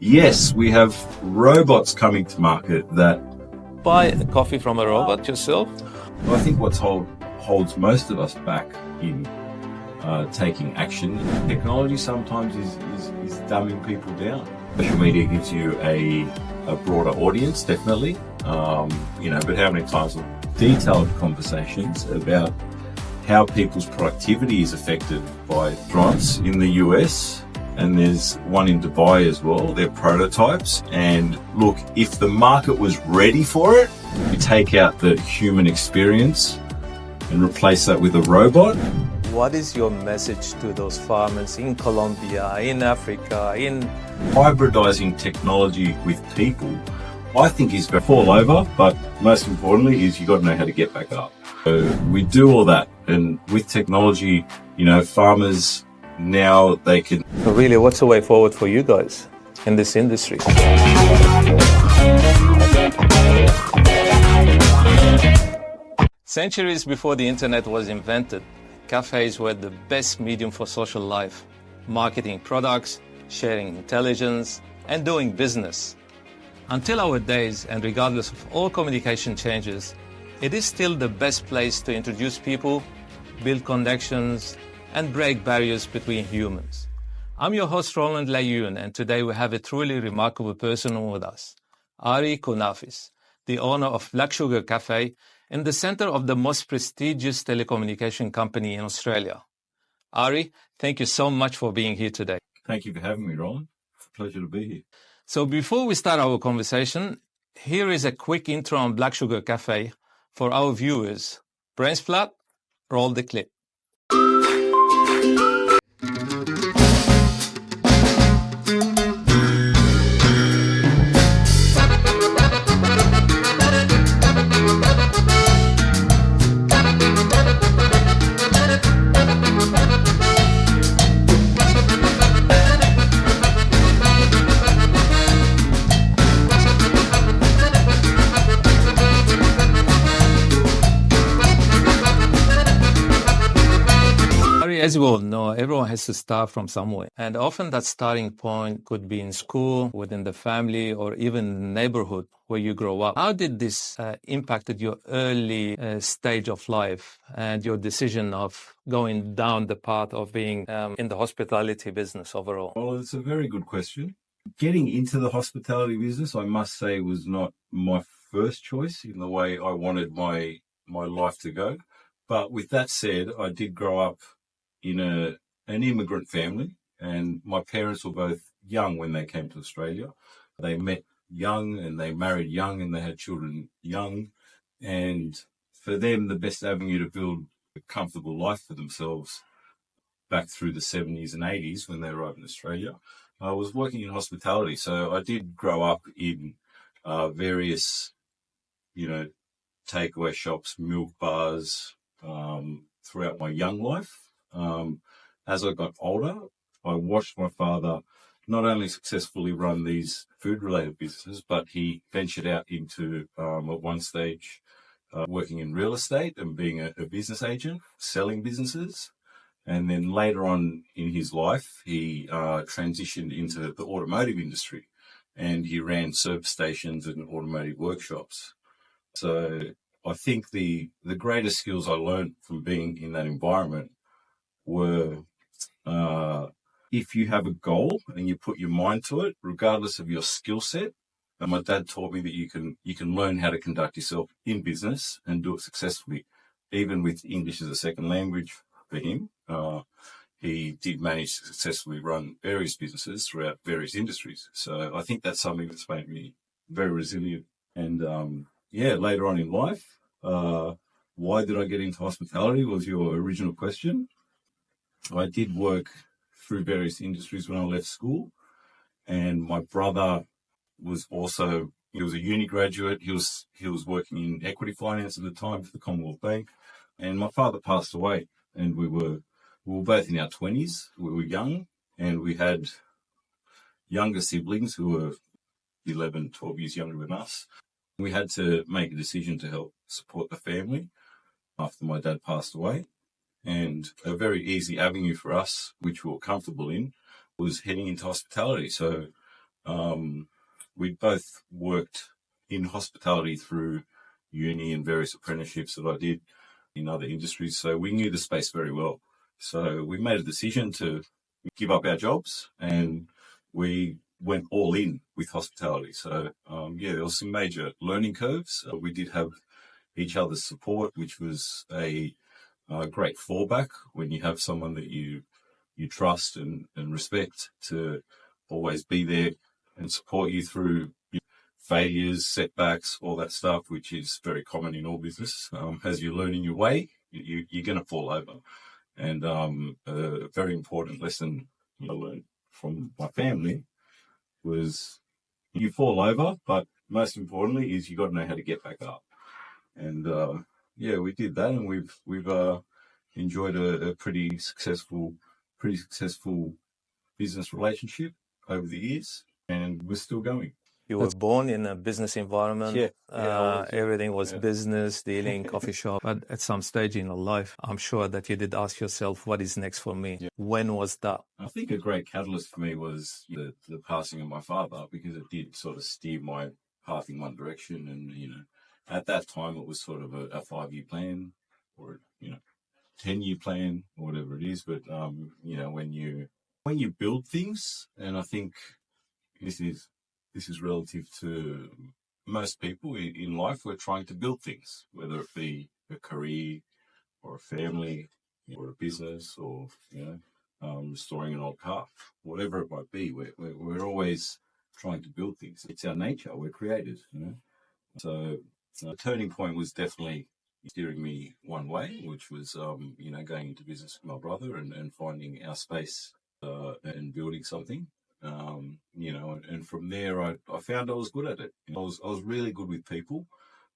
Yes, we have robots coming to market that Buy a coffee from a robot yourself? I think holds most of us back in taking action. Technology sometimes is dumbing people down. Social media gives you a broader audience, definitely, but how many times of detailed conversations about how people's productivity is affected by drones in the US, and there's one in Dubai as well. They're prototypes, and look, if the market was ready for it, you take out the human experience and replace that with a robot. What is your message to those farmers in Colombia, in Africa, in... Hybridizing technology with people, I think, is to fall over, but most importantly is you got to know how to get back up. So we do all that, and with technology, farmers now they can... So really, what's the way forward for you guys in this industry? Centuries before the internet was invented, cafes were the best medium for social life, marketing products, sharing intelligence, and doing business. Until our days, and regardless of all communication changes, it is still the best place to introduce people, build connections, and break barriers between humans. I'm your host, Roland Layun, and today we have a truly remarkable person with us, Ari Kunafis, the owner of Black Sugar Cafe in the center of the most prestigious telecommunication company in Australia. Ari, thank you so much for being here today. Thank you for having me, Roland. It's a pleasure to be here. So before we start our conversation, here is a quick intro on Black Sugar Cafe for our viewers. Brains flat, roll the clip. As you all know, everyone has to start from somewhere. And often that starting point could be in school, within the family, or even in the neighborhood where you grow up. How did this impacted your early stage of life and your decision of going down the path of being in the hospitality business overall? Well, it's a very good question. Getting into the hospitality business, I must say, was not my first choice in the way I wanted my life to go. But with that said, I did grow up in an immigrant family, and my parents were both young when they came to Australia. They met young and they married young and they had children young. And for them, the best avenue to build a comfortable life for themselves back through the 70s and 80s when they arrived in Australia, was working in hospitality. So I did grow up in various, takeaway shops, milk bars, throughout my young life. As I got older, I watched my father not only successfully run these food-related businesses, but he ventured out into, at one stage, working in real estate and being a business agent, selling businesses. And then later on in his life, he transitioned into the automotive industry, and he ran service stations and automotive workshops. So I think the greatest skills I learned from being in that environment were if you have a goal and you put your mind to it, regardless of your skill set. And my dad taught me that you can learn how to conduct yourself in business and do it successfully, even with English as a second language for him. He did manage to successfully run various businesses throughout various industries. So I think that's something that's made me very resilient. And later on in life, why did I get into hospitality was your original question. I did work through various industries when I left school, and my brother was he was a uni graduate. He was working in equity finance at the time for the Commonwealth Bank, and my father passed away, and we were both in our 20s. We were young, and we had younger siblings who were 11, 12 years younger than us. We had to make a decision to help support the family after my dad passed away. And a very easy avenue for us, which we were comfortable in, was heading into hospitality. So We both worked in hospitality through uni and various apprenticeships that I did in other industries. So we knew the space very well. So we made a decision to give up our jobs and we went all in with hospitality. So, there was some major learning curves. We did have each other's support, which was a great fallback when you have someone that you trust and respect to always be there and support you through failures, setbacks, all that stuff, which is very common in all business. As you're learning your way, you're going to fall over. And a very important lesson I learned from my family was you fall over, but most importantly is you got to know how to get back up. And we did that, and we've enjoyed a pretty successful business relationship over the years, and we're still going. You were born in a business environment. Everything was business, dealing, coffee shop. But at some stage in your life, I'm sure that you did ask yourself, what is next for me? Yeah. When was that? I think a great catalyst for me was the passing of my father, because it did sort of steer my path in one direction. And, at that time, it was sort of a 5-year plan or, 10-year plan or whatever it is. But, when you build things, and I think this is relative to most people in life, we're trying to build things, whether it be a career or a family or a business or, restoring an old car, whatever it might be. We're always trying to build things. It's our nature. We're creators, So the turning point was definitely steering me one way, which was, going into business with my brother and finding our space and building something. And from there, I found I was good at it. I was really good with people,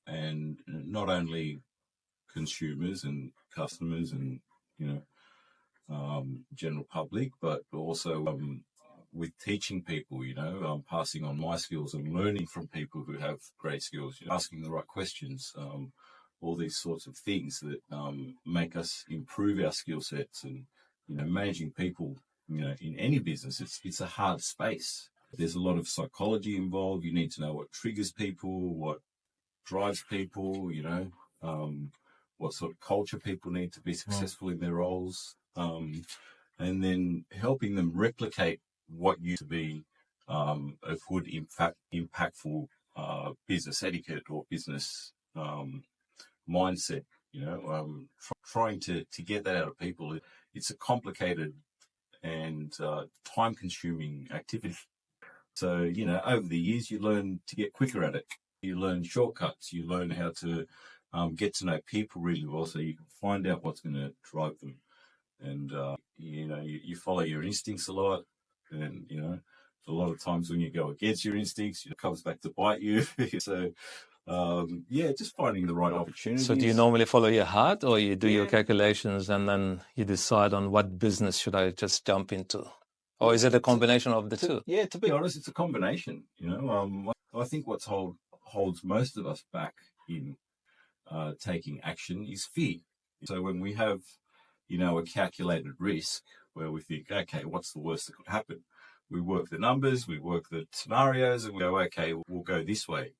and not only consumers and customers and general public, but also with teaching people. Passing on my skills and learning from people who have great skills. Asking the right questions. All these sorts of things that make us improve our skill sets, and managing people. In any business, it's a hard space. There's a lot of psychology involved. You need to know what triggers people, what drives people, what sort of culture people need to be successful in their roles, and then helping them replicate what used to be a good, impactful business etiquette or business mindset. Trying to get that out of people. It's a complicated and time-consuming activity. So, over the years, you learn to get quicker at it. You learn shortcuts. You learn how to get to know people really well, so you can find out what's going to drive them. And, you follow your instincts a lot. And, a lot of times when you go against your instincts, it comes back to bite you. So, just finding the right opportunities. So do you normally follow your heart, or you do your calculations and then you decide on what business should I just jump into? Or is it a combination of the two? Yeah, to be honest, it's a combination. I think what holds most of us back in taking action is fear. So when we have, a calculated risk where we think, okay, what's the worst that could happen? We work the numbers, we work the scenarios, and we go, okay, we'll go this way.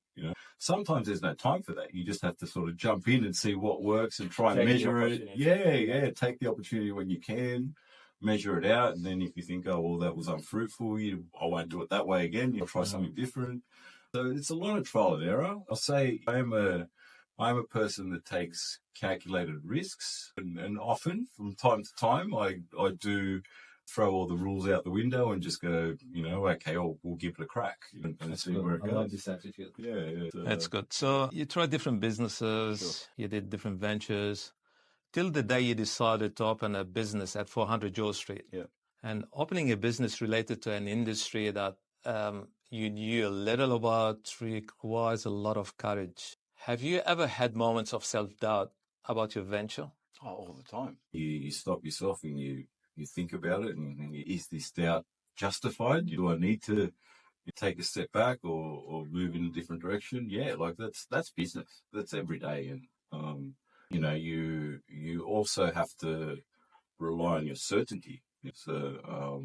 Sometimes there's no time for that. You just have to sort of jump in and see what works and try and measure it. Yeah. Take the opportunity when you can, measure it out. And then if you think, oh, well, that was unfruitful, I won't do it that way again. You'll try something different. So it's a lot of trial and error. I'll say I'm a person that takes calculated risks, and often from time to time, I do throw all the rules out the window and just go, okay, we'll give it a crack and see where it goes. I love this attitude. Yeah. That's good. So you tried different businesses, sure. You did different ventures, till the day you decided to open a business at 400 George Street. Yeah. And opening a business related to an industry that you knew a little about requires a lot of courage. Have you ever had moments of self-doubt about your venture? Oh, all the time. You stop yourself and you think about it, and is this doubt justified? Do I need to take a step back or move in a different direction? Yeah, like that's business. That's every day. And, you also have to rely on your certainty. So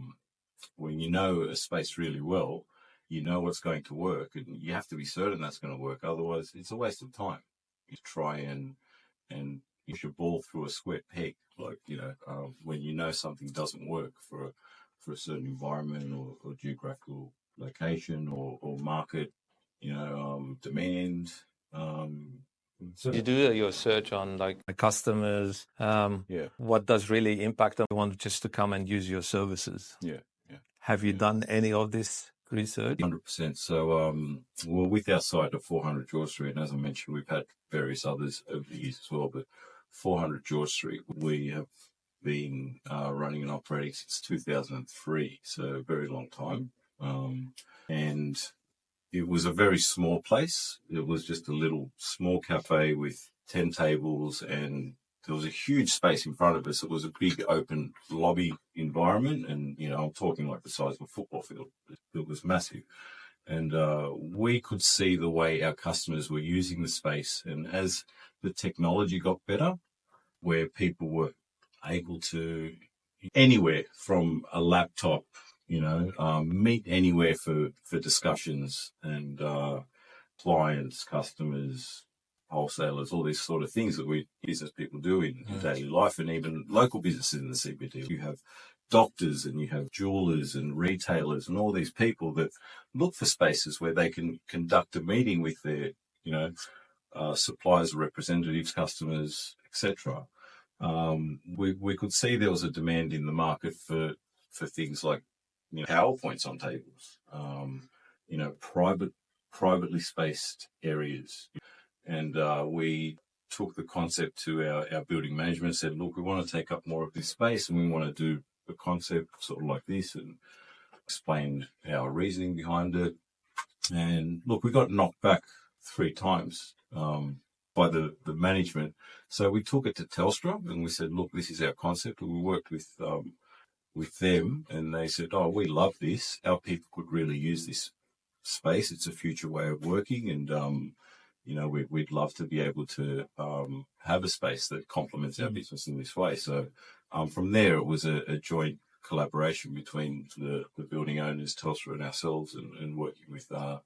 when you know a space really well, you know what's going to work, and you have to be certain that's going to work. Otherwise, it's a waste of time. You try and push your ball through a square peg, like when you know something doesn't work for a certain environment or geographical location or market, demand. So You do your search on like the customers, yeah, what does really impact them, want just to come and use your services. yeah. Have you done any of this research? 100%. So, well, with our site at 400 George Street, and as I mentioned, we've had various others over the years as well, but 400 George Street, we have been running and operating since 2003, so a very long time. And it was a very small place. It was just a little small cafe with 10 tables, and there was a huge space in front of us. It was a big open lobby environment, and I'm talking like the size of a football field. It was massive, and we could see the way our customers were using the space. And as the technology got better, where people were able to anywhere from a laptop, meet anywhere for discussions, and clients, customers, wholesalers, all these sort of things that we business people do in daily life, and even local businesses in the CBD. You have doctors and you have jewelers and retailers and all these people that look for spaces where they can conduct a meeting with their, suppliers, representatives, customers, etc. We could see there was a demand in the market for things like PowerPoints on tables, privately spaced areas, and we took the concept to our building management and said, look, we want to take up more of this space, and we want to do a concept sort of like this, and explained our reasoning behind it. And look, we got knocked back 3 times by the management. So we took it to Telstra and we said, look, this is our concept. And we worked with them, and they said, oh, we love this. Our people could really use this space. It's a future way of working, and we'd love to be able to have a space that complements our business in this way. So from there, it was a joint collaboration between the building owners, Telstra, and ourselves, and working with the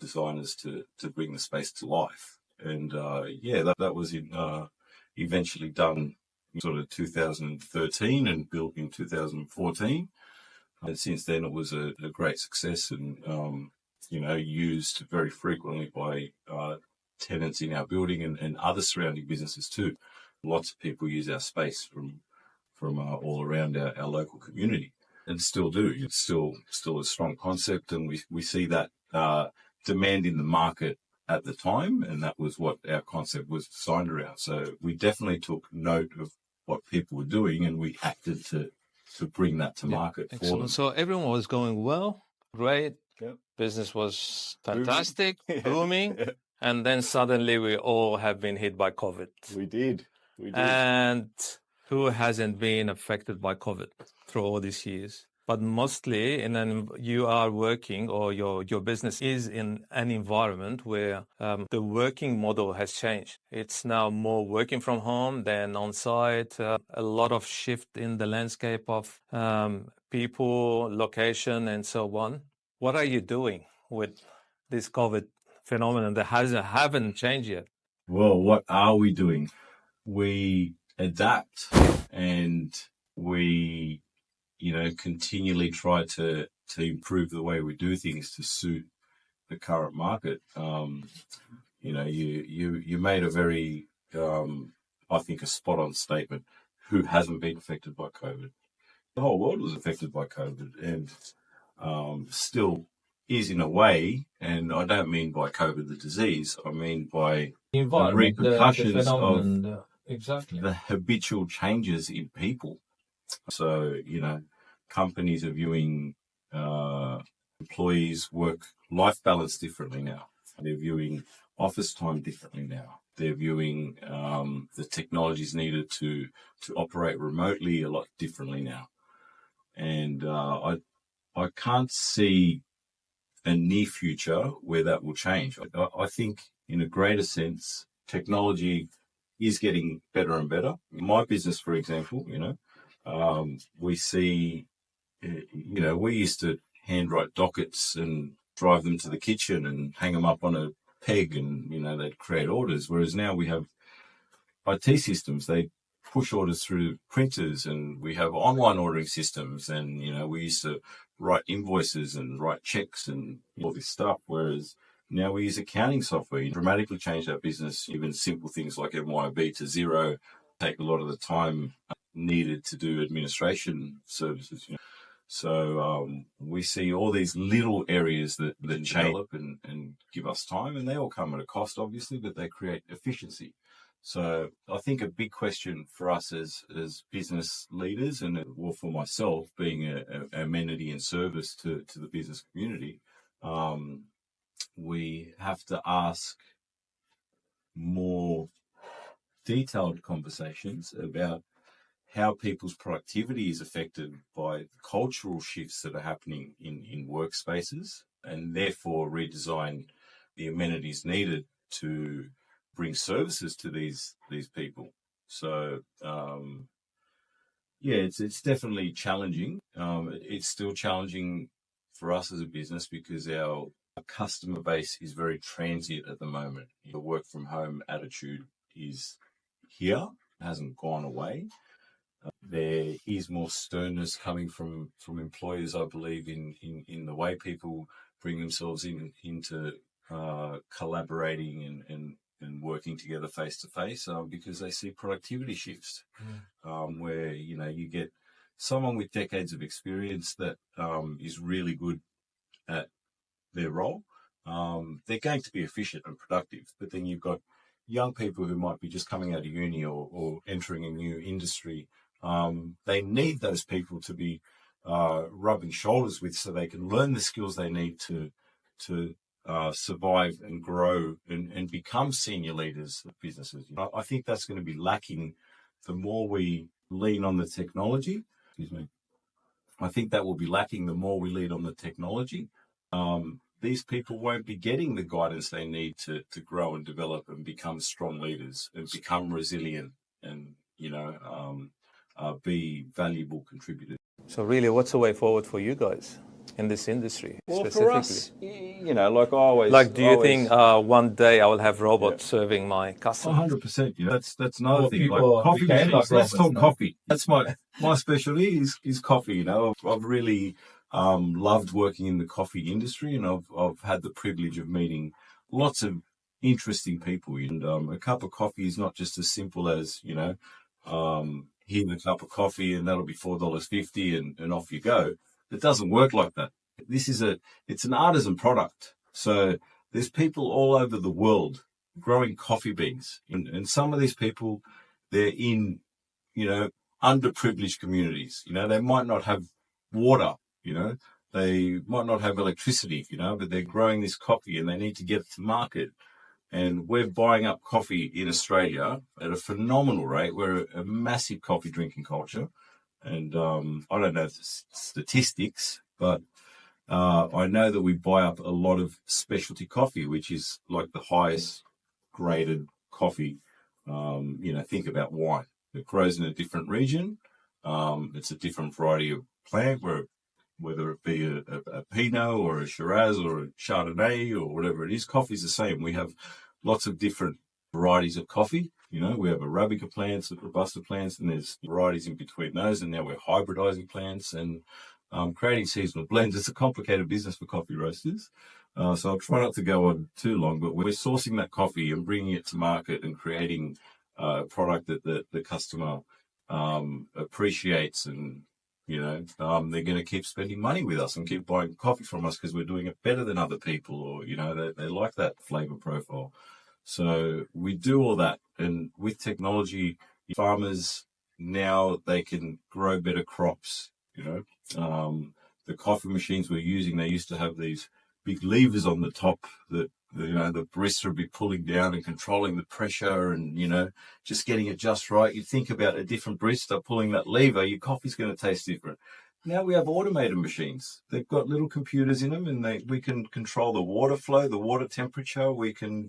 designers to bring the space to life. And that was eventually done in sort of 2013 and built in 2014. And since then, it was a great success, and used very frequently by tenants in our building and other surrounding businesses too. Lots of people use our space from all around our local community, and still do. It's still a strong concept, and we see that demand in the market at the time, and that was what our concept was designed around. So we definitely took note of what people were doing, and we acted to bring that to market for them. So everyone was going well, great. Yep. Business was fantastic, booming. And then suddenly we all have been hit by COVID. We did. And who hasn't been affected by COVID through all these years? But mostly, you are working, or your business is in an environment where the working model has changed. It's now more working from home than on site. A lot of shift in the landscape of people, location, and so on. What are you doing with this COVID phenomenon that haven't changed yet? Well, what are we doing? We adapt, and we continually try to improve the way we do things to suit the current market. You made a very, I think, a spot-on statement. Who hasn't been affected by COVID? The whole world was affected by COVID, and still is in a way. And I don't mean by COVID the disease. I mean by the repercussions of the habitual changes in people. So, companies are viewing employees' work-life balance differently now. They're viewing office time differently now. They're viewing the technologies needed to operate remotely a lot differently now. And I can't see a near future where that will change. I think, in a greater sense, technology is getting better and better. In my business, for example, we see, we used to handwrite dockets and drive them to the kitchen and hang them up on a peg, and they'd create orders. Whereas now we have IT systems. They push orders through printers, and we have online ordering systems, and we used to write invoices and write checks and all this stuff, whereas now we use accounting software. You dramatically changed our business. Even simple things like MYOB to zero take a lot of the time needed to do administration services. So we see all these little areas that develop and give us time, and they all come at a cost, obviously, but they create efficiency. So I think a big question for us as business leaders, and for myself being an amenity and service to the business community, we have to ask more detailed conversations about how people's productivity is affected by cultural shifts that are happening in workspaces, and therefore redesign the amenities needed to bring services to these people. So it's definitely challenging. It's still challenging for us as a business because our customer base is very transient at the moment. The work from home attitude is here, hasn't gone away. There is more sternness coming from employers, I believe, in the way people bring themselves into collaborating and working together face to face, because they see productivity shifts, where you get someone with decades of experience that is really good at their role. They're going to be efficient and productive, but then you've got young people who might be just coming out of uni or entering a new industry. They need those people to be rubbing shoulders with, so they can learn the skills they need to survive and grow and become senior leaders of businesses. I think that's going to be lacking the more we lean on the technology. I think that will be lacking the more we lean on the technology. These people won't be getting the guidance they need to grow and develop and become strong leaders and become resilient and be valuable contributors. So really, what's the way forward for you guys in this industry specifically? For us, like I always... do you think one day I will have robots serving my customers? 100%. That's another thing. Like coffee machines. Let's talk coffee. That's my specialty is coffee. I've really loved working in the coffee industry, and I've had the privilege of meeting lots of interesting people. And a cup of coffee is not just as simple as here's a cup of coffee and that'll be $4.50 and off you go. It doesn't work like that. It's an artisan product. So there's people all over the world growing coffee beans. And some of these people, they're in, underprivileged communities. They might not have water, they might not have electricity, but they're growing this coffee and they need to get it to market. And we're buying up coffee in Australia at a phenomenal rate. We're a massive coffee drinking culture. And I don't know the statistics, but I know that we buy up a lot of specialty coffee, which is like the highest graded coffee. Think about wine. It grows in a different region. It's a different variety of plant, whether it be a Pinot or a Shiraz or a Chardonnay or whatever it is. Coffee's the same. We have lots of different varieties of coffee. We have Arabica plants, Robusta plants, and there's varieties in between those. And now we're hybridizing plants and creating seasonal blends. It's a complicated business for coffee roasters. So I'll try not to go on too long, but we're sourcing that coffee and bringing it to market and creating a product that the customer appreciates, and they're going to keep spending money with us and keep buying coffee from us because we're doing it better than other people, or they like that flavor profile. So we do all that, and with technology, farmers now they can grow better crops. The coffee machines we're using, they used to have these big levers on the top that the barista would be pulling down and controlling the pressure and just getting it just right. You think about a different barista pulling that lever, your coffee's going to taste different. Now we have automated machines. They've got little computers in them, and we can control the water flow, the water temperature. We can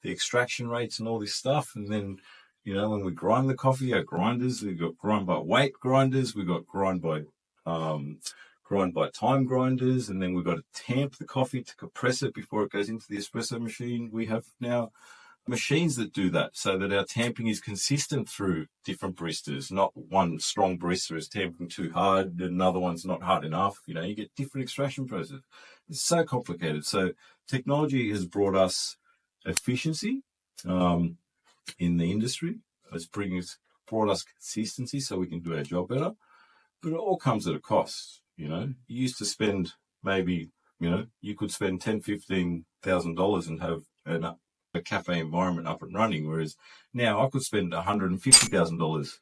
the extraction rates and all this stuff. And then when we grind the coffee, our grinders, we've got grind by weight grinders, we've got grind by grind by time grinders, and then we've got to tamp the coffee to compress it before it goes into the espresso machine. We have now machines that do that so that our tamping is consistent through different baristas. Not one strong barista is tamping too hard, another one's not hard enough. You know, you get different extraction process. It's so complicated. So technology has brought us efficiency in the industry. It's brought us consistency so we can do our job better. But it all comes at a cost. You know, you used to spend maybe, you know, you could spend $10,000-$15,000 and have a cafe environment up and running, whereas now I could spend $150,000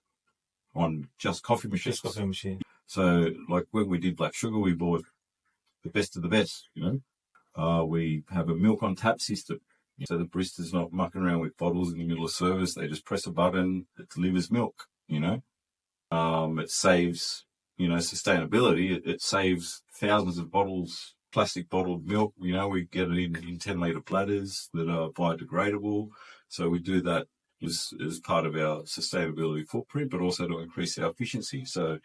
on just coffee machines. Just coffee machine. So, like when we did Black Sugar, we bought the best of the best. You know, we have a milk on tap system, so the barista's not mucking around with bottles in the middle of service. They just press a button, it delivers milk. You know, it saves, you know, sustainability. It saves thousands of bottles. Plastic bottled milk, you know, we get it in 10-litre platters that are biodegradable. So we do that as part of our sustainability footprint, but also to increase our efficiency. So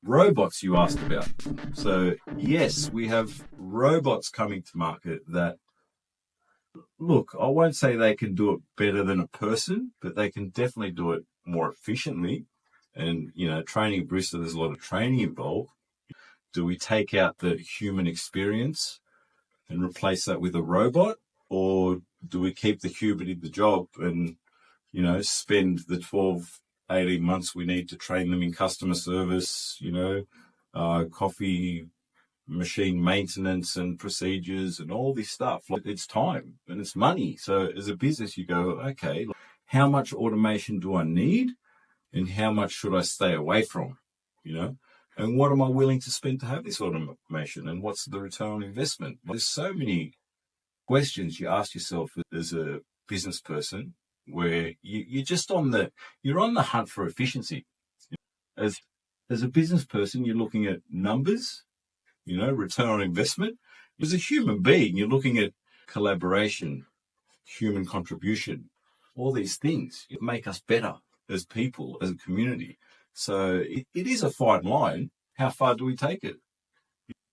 robots you asked about. So yes, we have robots coming to market that, look, I won't say they can do it better than a person, but they can definitely do it more efficiently. And, you know, training a barista, there's a lot of training involved. Do we take out the human experience and replace that with a robot? Or do we keep the human in the job and, you know, spend the 12, 18 months we need to train them in customer service, you know, coffee machine maintenance and procedures and all this stuff? Like, it's time and it's money. So as a business, you go, okay, how much automation do I need and how much should I stay away from, you know? And what am I willing to spend to have this automation? And what's the return on investment? There's so many questions you ask yourself as a business person where you're just on the hunt for efficiency. As a business person, you're looking at numbers, you know, return on investment. As a human being, you're looking at collaboration, human contribution, all these things make us better as people, as a community. So it is a fine line. How far do we take it?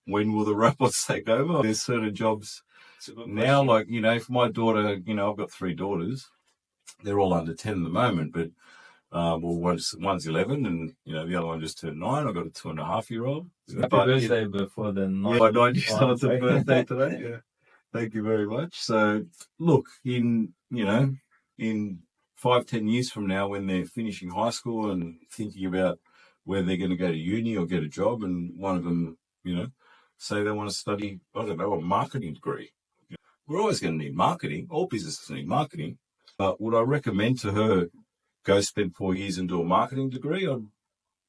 When will the robots take over? There's certain jobs now, like, you know, for my daughter, you know, I've got 3 daughters. They're all under 10 at the moment, but well, one's 11 and, you know, the other one just turned 9. I've got a 2.5-year-old. Happy birthday before the 9th. Yeah, my 90th birthday today. Yeah. Thank you very much. So, look, in 5-10 years from now, when they're finishing high school and thinking about where they're going to go to uni or get a job, and one of them, you know, say they want to study, I don't know, a marketing degree. We're always going to need marketing. All businesses need marketing. But would I recommend to her go spend 4 years and do a marketing degree? I'd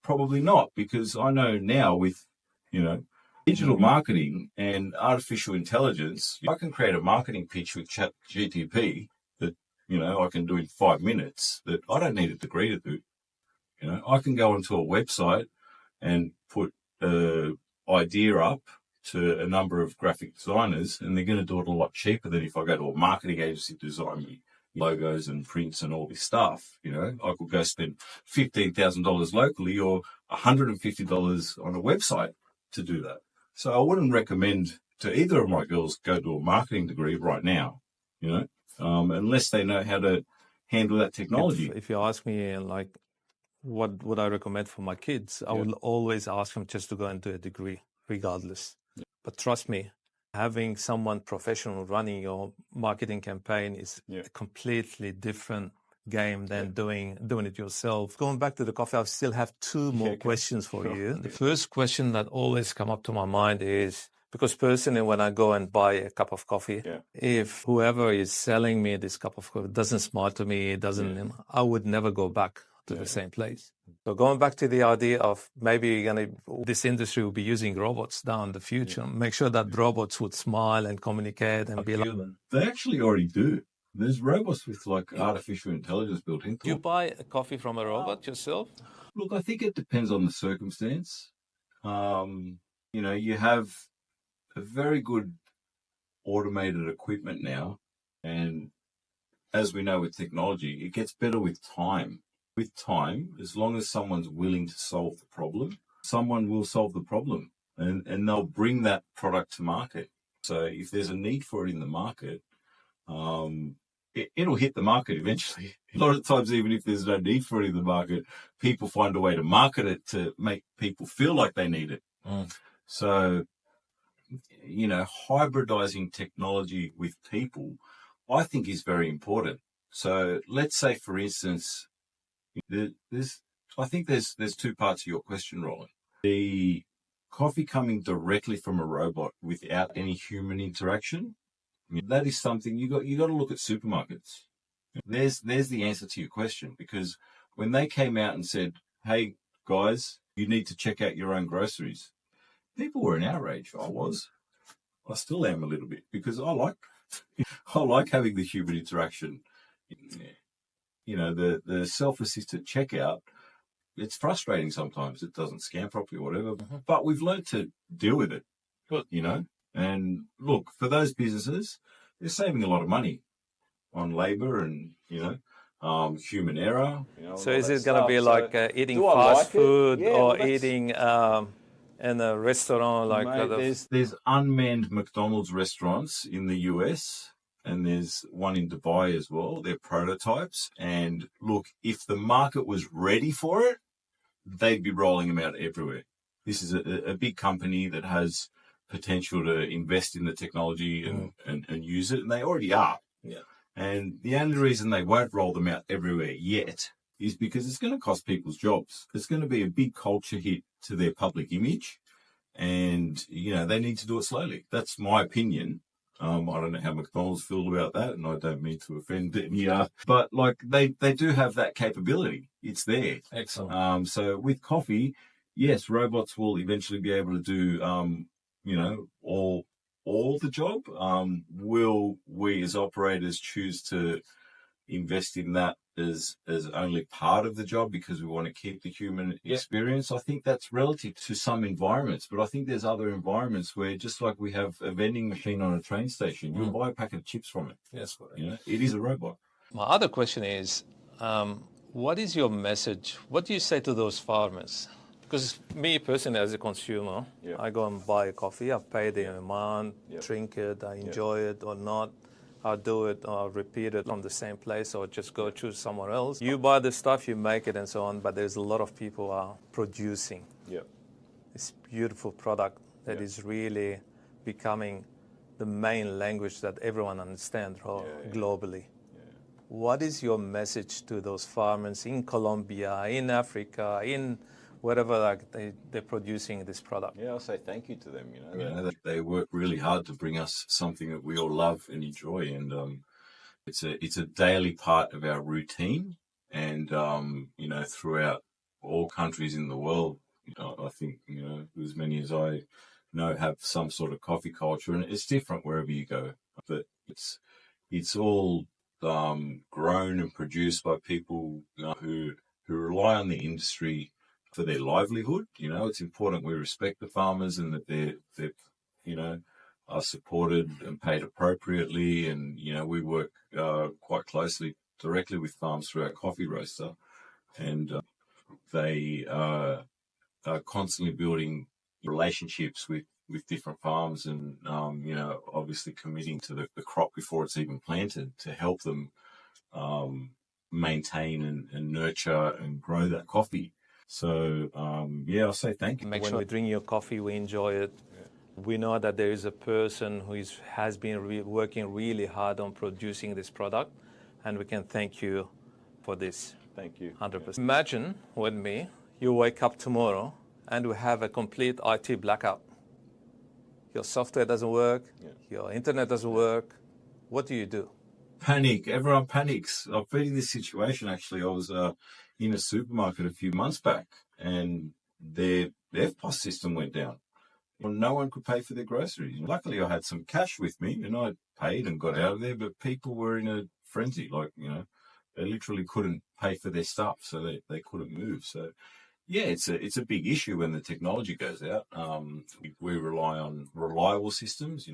probably not, because I know now with, you know, digital marketing and artificial intelligence, I can create a marketing pitch with ChatGPT that, you know, I can do in 5 minutes that I don't need a degree to do. You know, I can go onto a website and put an idea up to a number of graphic designers, and they're going to do it a lot cheaper than if I go to a marketing agency to design me logos and prints and all this stuff. You know, I could go spend $15,000 locally or $150 on a website to do that. So I wouldn't recommend to either of my girls go to a marketing degree right now, you know, unless they know how to handle that technology. If you ask me, like, what would I recommend for my kids, I would always ask them just to go into a degree, regardless. But trust me, having someone professional running your marketing campaign is a completely different game than doing it yourself. Going back to the coffee, I still have 2 more questions for you. The first question that always come up to my mind is, because personally, when I go and buy a cup of coffee, if whoever is selling me this cup of coffee doesn't smile to me, I would never go back to the same place. So going back to the idea of maybe this industry will be using robots down the future, make sure that robots would smile and communicate and be human. They actually already do. There's robots with like artificial intelligence built into them. Do you buy a coffee from a robot yourself? Look, I think it depends on the circumstance. You know, you have a very good automated equipment now, and as we know with technology, it gets better with time. With time, as long as someone's willing to solve the problem, someone will solve the problem. and they'll bring that product to market. So if there's a need for it in the market, it'll hit the market eventually. A lot of times, even if there's no need for it in the market, people find a way to market it to make people feel like they need it. So, hybridizing technology with people, I think, is very important. So let's say, for instance, I think there's two parts to your question, Roland. The coffee coming directly from a robot without any human interaction, that is something you got to look at supermarkets. There's the answer to your question, because when they came out and said, "Hey guys, you need to check out your own groceries," people were in outrage. I still am a little bit, because I like having the human interaction. The self-assisted checkout, it's frustrating sometimes. It doesn't scan properly or whatever, but we've learned to deal with it, and look, for those businesses, they're saving a lot of money on labor and, human error. So is it going to be like eating fast food or eating in a restaurant like Mate, there's unmanned McDonald's restaurants in the US, and there's one in Dubai as well. They're prototypes. And look, if the market was ready for it, they'd be rolling them out everywhere. This is a big company that has potential to invest in the technology and use it, and they already are. Yeah. And the only reason they won't roll them out everywhere yet is because it's going to cost people's jobs. It's going to be a big culture hit to their public image, and, they need to do it slowly. That's my opinion. I don't know how McDonald's feel about that, and I don't mean to offend any, but like they do have that capability. It's there. Excellent. So with coffee, yes, robots will eventually be able to do, all the job. Will we as operators choose to invest in that as only part of the job because we want to keep the human experience? I think that's relative to some environments, but I think there's other environments where, just like we have a vending machine on a train station, you'll buy a packet of chips from it. Yes, correct. It is a robot. My other question is, what is your message? What do you say to those farmers? Because me personally, as a consumer, I go and buy a coffee, I pay the amount, drink it, I enjoy it or not. I'll do it, or I'll repeat it from the same place, or just go choose somewhere else. You buy the stuff, you make it, and so on, but there's a lot of people are producing this beautiful product that is really becoming the main language that everyone understands globally. What is your message to those farmers in Colombia, in Africa, in wherever they're producing this product? I'll say thank you to them. They work really hard to bring us something that we all love and enjoy, and it's a daily part of our routine. And throughout all countries in the world, I think as many as I know have some sort of coffee culture, and it's different wherever you go, but it's all grown and produced by people who rely on the industry for their livelihood. It's important we respect the farmers and that they're are supported and paid appropriately. And, we work quite closely directly with farms through our coffee roaster, and they are constantly building relationships with different farms, and, obviously committing to the crop before it's even planted to help them maintain and nurture and grow that coffee. So, I'll say thank you. Make sure when we drink your coffee, we enjoy it. We know that there is a person who has been working really hard on producing this product, and we can thank you for this. Thank you. 100%. Imagine with me, you wake up tomorrow and we have a complete IT blackout. Your software doesn't work, your internet doesn't work. What do you do? Panic. Everyone panics. I've been in this situation, actually. I was in a supermarket a few months back, and their FPOS system went down. No one could pay for their groceries. Luckily, I had some cash with me, and I paid and got out of there, but people were in a frenzy. They literally couldn't pay for their stuff, so they couldn't move. So, it's a big issue when the technology goes out. We rely on reliable systems,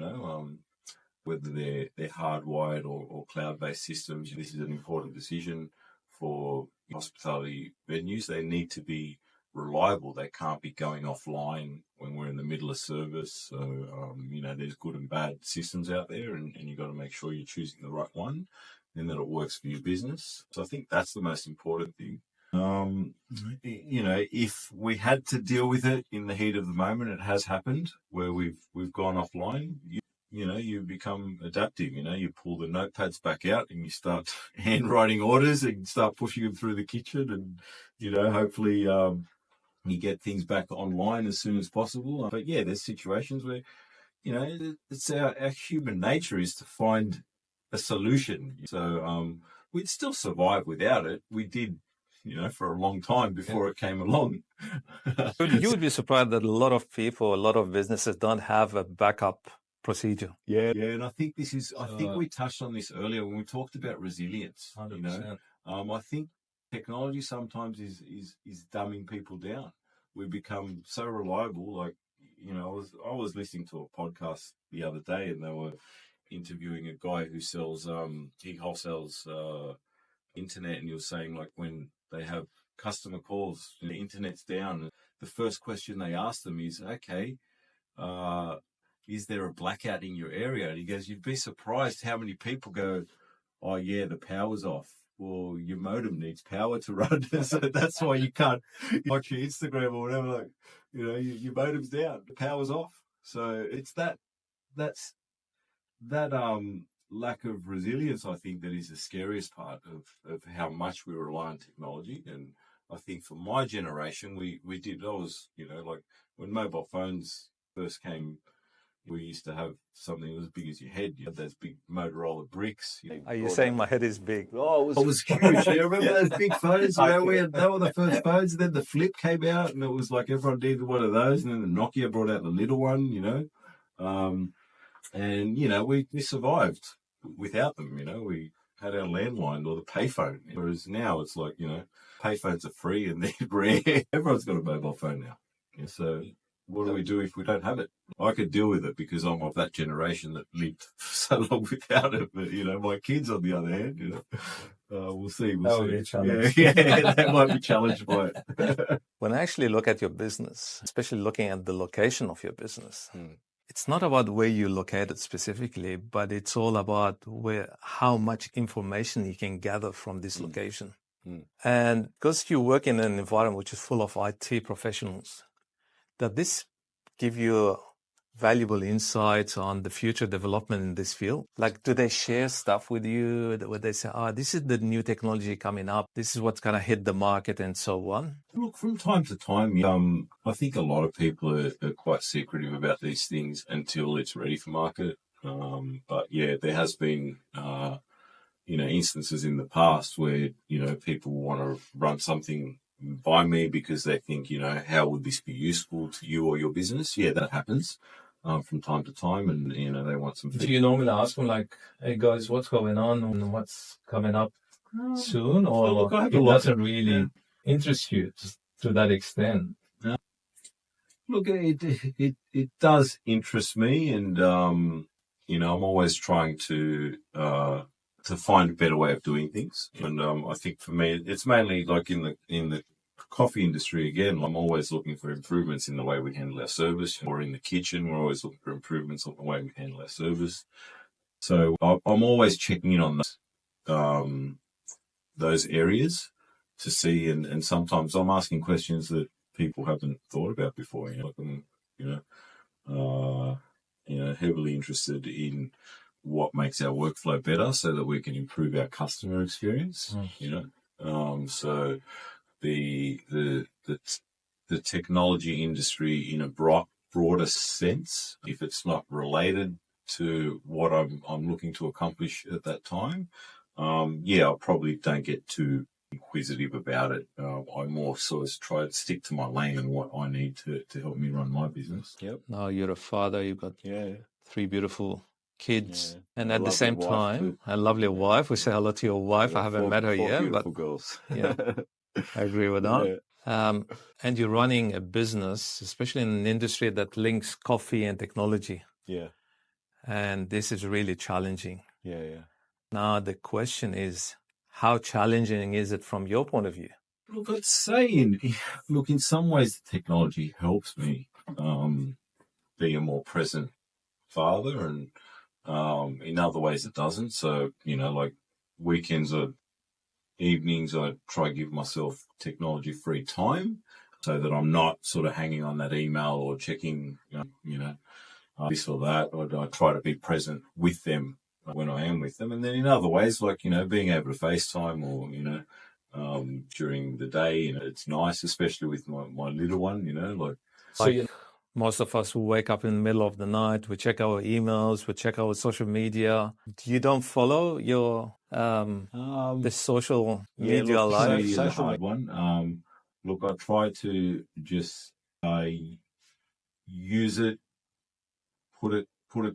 whether they're hardwired or cloud-based systems. This is an important decision for hospitality venues. They need to be reliable. They can't be going offline when we're in the middle of service. So, there's good and bad systems out there, and you've got to make sure you're choosing the right one and that it works for your business. So I think that's the most important thing. If we had to deal with it in the heat of the moment, it has happened where we've gone offline. You become adaptive. You pull the notepads back out and you start handwriting orders and start pushing them through the kitchen, and hopefully you get things back online as soon as possible. But yeah, there's situations where it's our human nature is to find a solution. So we'd still survive without it. We did, for a long time before it came along. You would be surprised that a lot of people, a lot of businesses don't have a backup procedure. Yeah, and I think I think we touched on this earlier when we talked about resilience. 100%. I think technology sometimes is dumbing people down. We become so reliable. Like, I was listening to a podcast the other day, and they were interviewing a guy who sells he wholesales internet, and he was saying, like, when they have customer calls, the internet's down, the first question they ask them is, okay, is there a blackout in your area? And he goes, you'd be surprised how many people go, oh yeah, the power's off. Well, your modem needs power to run, so that's why you can't watch your Instagram or whatever. Like, your modem's down, the power's off. So it's that lack of resilience, I think, that is the scariest part of how much we rely on technology. And I think for my generation, we did. I was, like when mobile phones first came, we used to have something that was as big as your head. You had those big Motorola bricks. Are you saying my head is big? Oh, it was huge. You remember those big phones? They were the first phones. And then the flip came out, and it was like everyone needed one of those. And then the Nokia brought out the little one, and we survived without them. We had our landline or the payphone. Whereas now it's like, payphones are free and they're rare. Everyone's got a mobile phone now. So what do we do if we don't have it? I could deal with it because I'm of that generation that lived so long without it. But, my kids, on the other hand, we'll see. That would be a challenge. Yeah, they might be challenged by it. When I actually look at your business, especially looking at the location of your business, it's not about where you're located specifically, but it's all about how much information you can gather from this location. And because you work in an environment which is full of IT professionals, does this give you valuable insights on the future development in this field? Like, do they share stuff with you where they say, this is the new technology coming up, this is what's going to hit the market and so on? Look, from time to time, I think a lot of people are quite secretive about these things until it's ready for market. But yeah, there has been, instances in the past where, people want to run something by me because they think, how would this be useful to you or your business? Yeah, that happens from time to time, and they want some feedback. Do you normally ask them, like, hey guys, what's going on and what's coming up soon? Or look, I have it doesn't really interest you to that extent? Look, it does interest me, and I'm always trying to find a better way of doing things. And I think for me, it's mainly like in the coffee industry. Again, I'm always looking for improvements in the way we handle our service, or in the kitchen, we're always looking for improvements on the way we handle our service. So I'm always checking in on those areas to see, and sometimes I'm asking questions that people haven't thought about before. Heavily interested in what makes our workflow better so that we can improve our customer experience. So the technology industry in a broader sense, if it's not related to what I'm looking to accomplish at that time, I probably don't get too inquisitive about it. I more sort of try to stick to my lane and what I need to help me run my business. Yep. Now you're a father, you've got 3 beautiful kids, and at the lovely same wife time, too. a lovely wife. We say hello to your wife. I haven't met her Four yet, beautiful but girls. yeah, I agree with that. And you're running a business, especially in an industry that links coffee and technology. Yeah. And this is really challenging. Yeah. Now, the question is, how challenging is it from your point of view? Look, I'd say in some ways the technology helps me be a more present father, and in other ways it doesn't. So, like weekends or evenings, I try to give myself technology-free time so that I'm not sort of hanging on that email or checking, this or that. I try to be present with them when I am with them. And then in other ways, like, being able to FaceTime or, during the day, it's nice, especially with my little one, like. So Like most of us who wake up in the middle of the night, we check our emails, we check our social media. You don't follow your the social media look, life? social media is a hard one. Look, I try to just use it, put it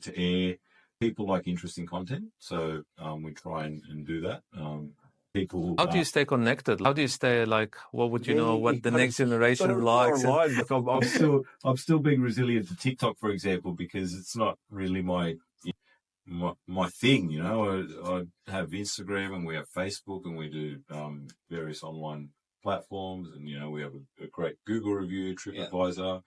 to air. People like interesting content, so we try and do that. People. How do you stay connected? How do you stay like? What would you know? What the next generation likes? Look, I'm still being resilient to TikTok, for example, because it's not really my thing. I have Instagram and we have Facebook and we do various online platforms, and we have a great Google review, TripAdvisor.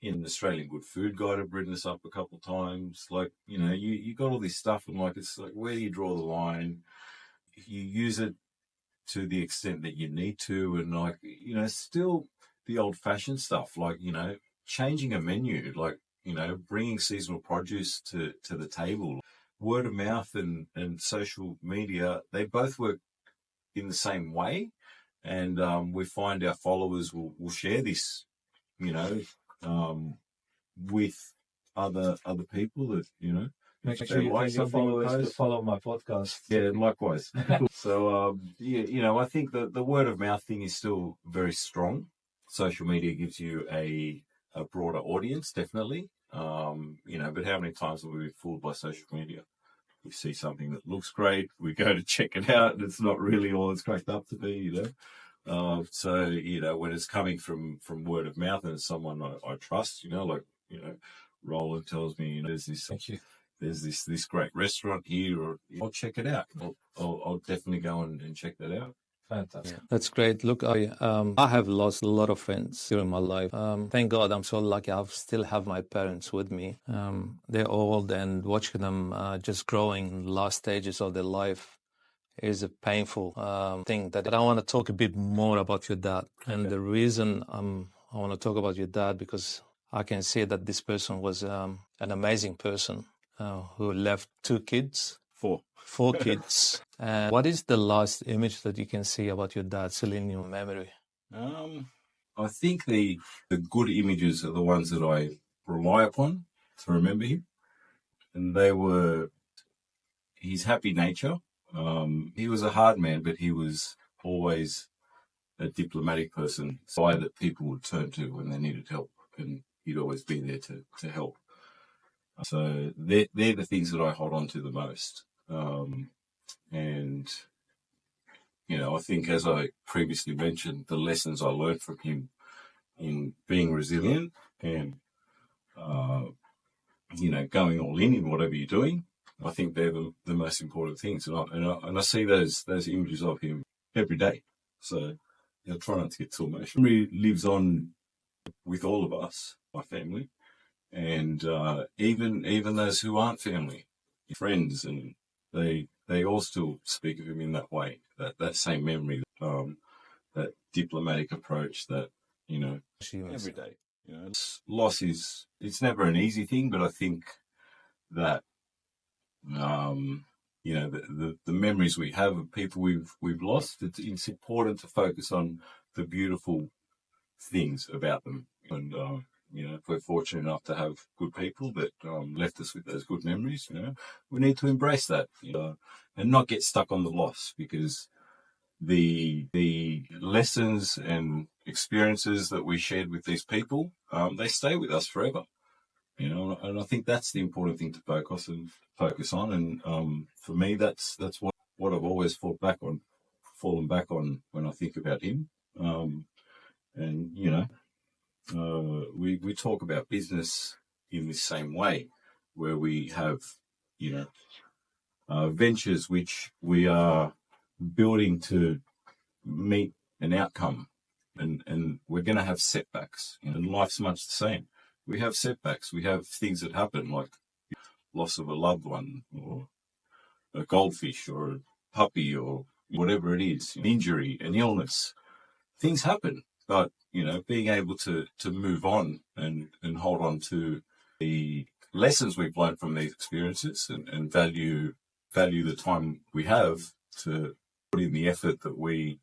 In Australian Good Food Guide, I've written this up a couple of times. Like, you got all this stuff, and like, it's like, where do you draw the line? You use it to the extent that you need to, and like, still the old-fashioned stuff, like, changing a menu, like, bringing seasonal produce to the table. Word of mouth and social media, they both work in the same way, and we find our followers will share this, with other people that make sure you tell your followers to follow my podcast. Yeah, likewise. So I think the word of mouth thing is still very strong. Social media gives you a broader audience, definitely. But how many times have we been fooled by social media? We see something that looks great, we go to check it out, and it's not really all it's cracked up to be, So, when it's coming from word of mouth and it's someone I trust, Roland tells me, there's this. Thank you. There's this great restaurant here, or I'll check it out. I'll definitely go and check that out. Fantastic. That's great. Look, I have lost a lot of friends during my life. Thank God I'm so lucky. I still have my parents with me. They're old, and watching them just growing in the last stages of their life is a painful thing. But I want to talk a bit more about your dad. And the reason I want to talk about your dad, because I can see that this person was an amazing person who left 2 kids. 4 kids. And what is the last image that you can see about your dad still in your memory? I think the good images are the ones that I rely upon to remember him, and they were his happy nature. He was a hard man, but he was always a diplomatic person, so that people would turn to when they needed help, and he'd always be there to help. So they're the things that I hold on to the most. And, I think, as I previously mentioned, the lessons I learned from him in being resilient and, going all in whatever you're doing, I think they're the most important things. And I see those images of him every day. So I try not to get too emotional. Memory lives on with all of us, my family, and even those who aren't family, friends, and they all still speak of him in that way, that same memory, that diplomatic approach, that every day. Loss it's never an easy thing, but I think that the memories we have of people we've lost, it's important to focus on the beautiful things about them, and if we're fortunate enough to have good people that left us with those good memories, we need to embrace that, and not get stuck on the loss, because the lessons and experiences that we shared with these people, they stay with us forever, and I think that's the important thing to focus on. And for me, that's what I've always fallen back on when I think about him. And we talk about business in the same way, where we have ventures which we are building to meet an outcome, and we're going to have setbacks. And life's much the same. We have setbacks. We have things that happen, like loss of a loved one, or a goldfish, or a puppy, or whatever it is, an injury, an illness. Things happen, but being able to move on and hold on to the lessons we've learned from these experiences, and value the time we have to put in the effort that we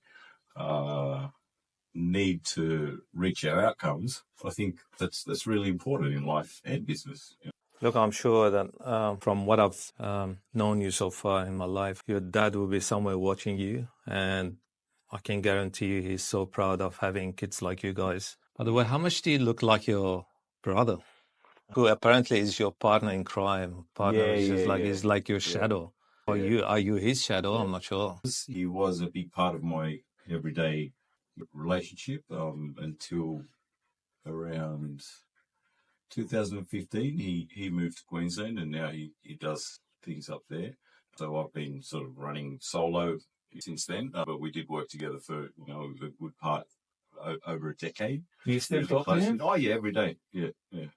need to reach our outcomes. I think that's really important in life and business. Look, I'm sure that from what I've known you so far in my life, your dad will be somewhere watching you, and I can guarantee you he's so proud of having kids like you guys. By the way, how much do you look like your brother, who apparently is your partner in crime? He's like your shadow. Are you his shadow? I'm not sure. He was a big part of my everyday relationship until around 2015. He moved to Queensland, and now he does things up there. So I've been sort of running solo since then, but we did work together for a good part over a decade. Do you still talk to him? Oh yeah, every day. Yeah.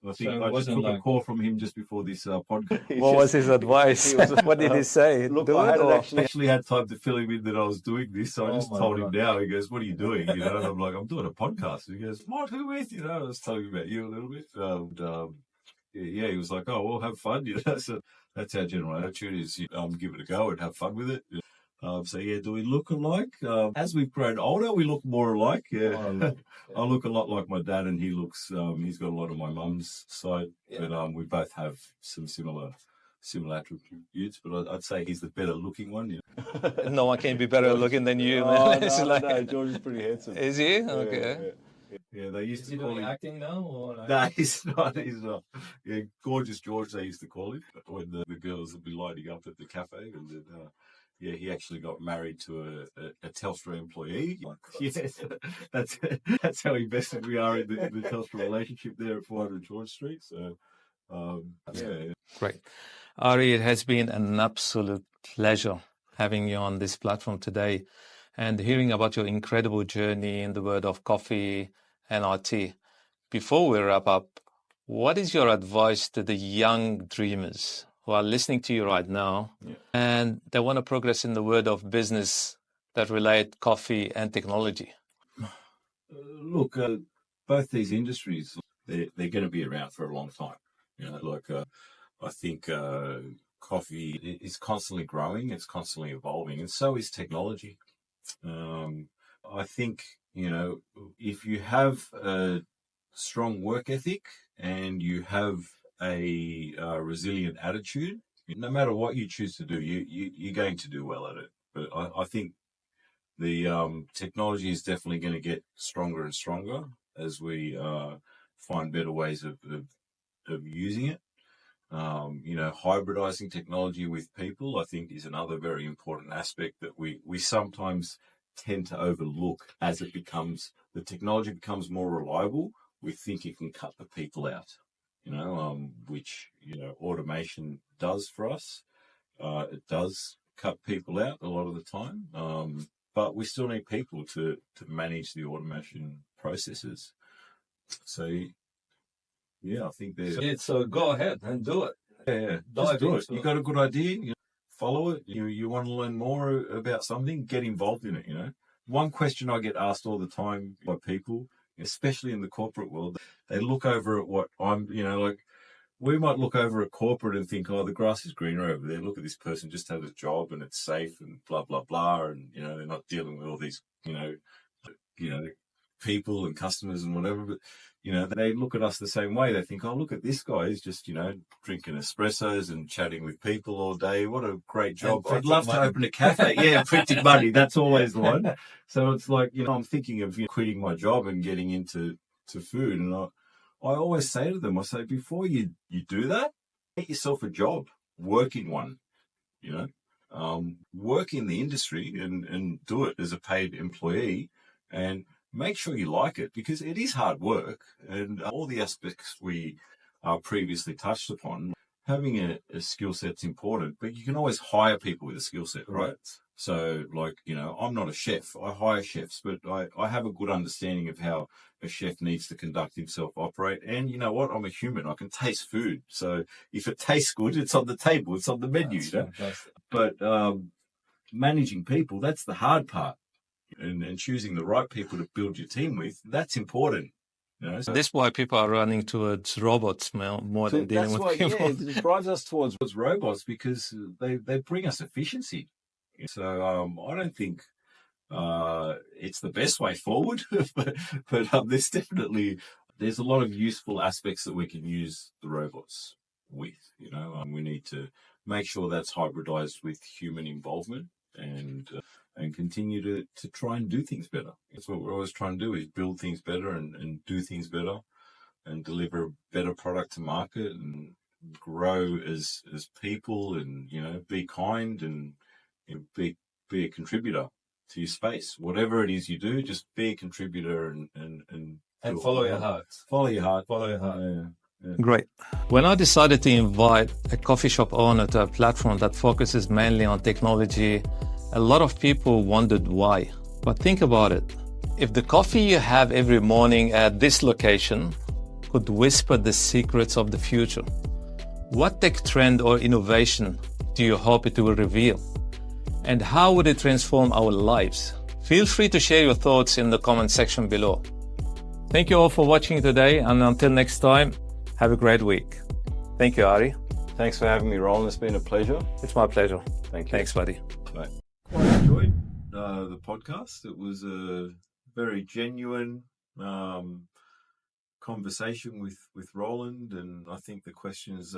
I think I just took a call from him just before this podcast. What was his advice? What did he say? Look, I actually had time to fill him in that I was doing this, so I just told him now. He goes, "What are you doing?" And I'm like, "I'm doing a podcast." He goes, "What? Who with?" I was telling him about you a little bit. He was like, "Oh, well, have fun." So that's our general attitude: is give it a go and have fun with it. Do we look alike? As we've grown older, we look more alike. Yeah, I look a lot like my dad, and he looks. He's got a lot of my mum's side, but we both have some similar attributes. But I'd say he's the better looking one. No one can be better looking than you, man. No, George is pretty handsome. Is he? Okay. Yeah, they used to call him acting now, or like... No, he's not. He's not. Yeah, Gorgeous George, they used to call him when the girls would be lighting up at the cafe, and then, he actually got married to a Telstra employee. Yes, that's how invested we are in the Telstra relationship there at 400 George Street. So, Great. Ari, it has been an absolute pleasure having you on this platform today and hearing about your incredible journey in the world of coffee and RT. Before we wrap up, what is your advice to the young dreamers who are listening to you right now and they want to progress in the world of business that relate coffee and technology? Look, both these industries, they're going to be around for a long time. I think coffee is constantly growing, it's constantly evolving, and so is technology. I think, if you have a strong work ethic and you have a resilient attitude, no matter what you choose to do, you're going to do well at it. But I think the technology is definitely going to get stronger and stronger as we find better ways of using it. Hybridizing technology with people, I think, is another very important aspect that we sometimes tend to overlook. As the technology becomes more reliable, we think it can cut the people out, which, automation does for us. It does cut people out a lot of the time, but we still need people to manage the automation processes. So, I think there's... So go ahead and do it. Yeah, just do it. You got a good idea, follow it. You want to learn more about something, get involved in it, One question I get asked all the time by people, especially in the corporate world, they look over at what I'm, we might look over at corporate and think, oh, the grass is greener over there. Look at this person just has a job and it's safe and blah, blah, blah. And, they're not dealing with all these, people and customers and whatever. But, they look at us the same way. They think, oh, look at this guy. He's just, drinking espressos and chatting with people all day. What a great job. I'd love to open a cafe. Yeah, printing money. That's always the one. So it's like, I'm thinking of quitting my job and getting into food. And I always say to them, before you do that, get yourself a job, work in one, work in the industry and do it as a paid employee, and make sure you like it, because it is hard work, and all the aspects we previously touched upon. Having a skill set's important, but you can always hire people with a skill set, right? So, like, I'm not a chef. I hire chefs, but I have a good understanding of how a chef needs to conduct himself, operate. And you know what? I'm a human. I can taste food. So if it tastes good, it's on the table. It's on the menu. That's fantastic. But managing people, that's the hard part. And choosing the right people to build your team with, that's important. So This is why people are running towards robots more than dealing with people. Yeah, it drives us towards robots because they bring us efficiency. So I don't think it's the best way forward, but there's a lot of useful aspects that we can use the robots with. We need to make sure that's hybridized with human involvement and continue to try and do things better. That's what we're always trying to do, is build things better and do things better and deliver a better product to market and grow as people and, be kind and be a contributor to your space. Whatever it is you do, just be a contributor And follow your heart. Follow your heart. Follow your heart. Yeah. Great. When I decided to invite a coffee shop owner to a platform that focuses mainly on technology, a lot of people wondered why. But think about it. If the coffee you have every morning at this location could whisper the secrets of the future, what tech trend or innovation do you hope it will reveal? And how would it transform our lives? Feel free to share your thoughts in the comment section below. Thank you all for watching today, and until next time, have a great week. Thank you, Ari. Thanks for having me, Roland. It's been a pleasure. It's my pleasure. Thank you. Thanks, buddy. Quite enjoyed the podcast. It was a very genuine conversation with Roland, and I think the questions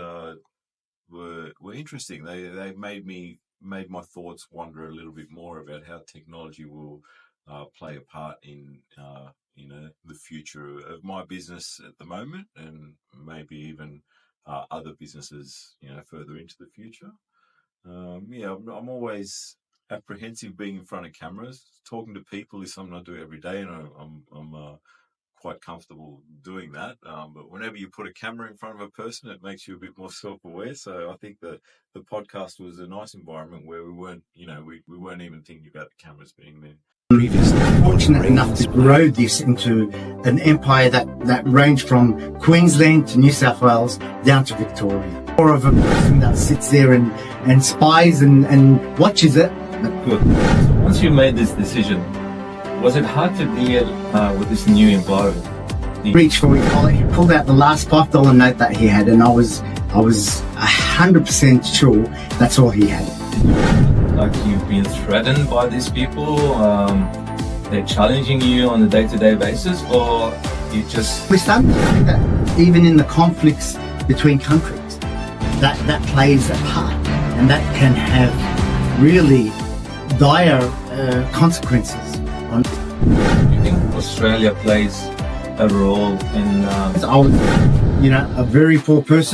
were interesting. They made my thoughts wander a little bit more about how technology will play a part in the future of my business at the moment, and maybe even other businesses further into the future. I'm always apprehensive being in front of cameras. Talking to people is something I do every day, and I'm quite comfortable doing that. But whenever you put a camera in front of a person, it makes you a bit more self-aware. So I think the podcast was a nice environment where we weren't even thinking about the cameras being there. Fortunate enough to grow this into an empire that ranged from Queensland to New South Wales down to Victoria. More of a person that sits there and spies and watches it. Good. So once you made this decision, was it hard to deal with this new environment? Reach for his wallet, he pulled out the last $5 note that he had, and I was 100% sure that's all he had. Like, you've been threatened by these people, they're challenging you on a day-to-day basis, or you just... We're starting to see that even in the conflicts between countries, that plays a part, and that can have really dire consequences. Do you think Australia plays a role in... I was, a very poor person.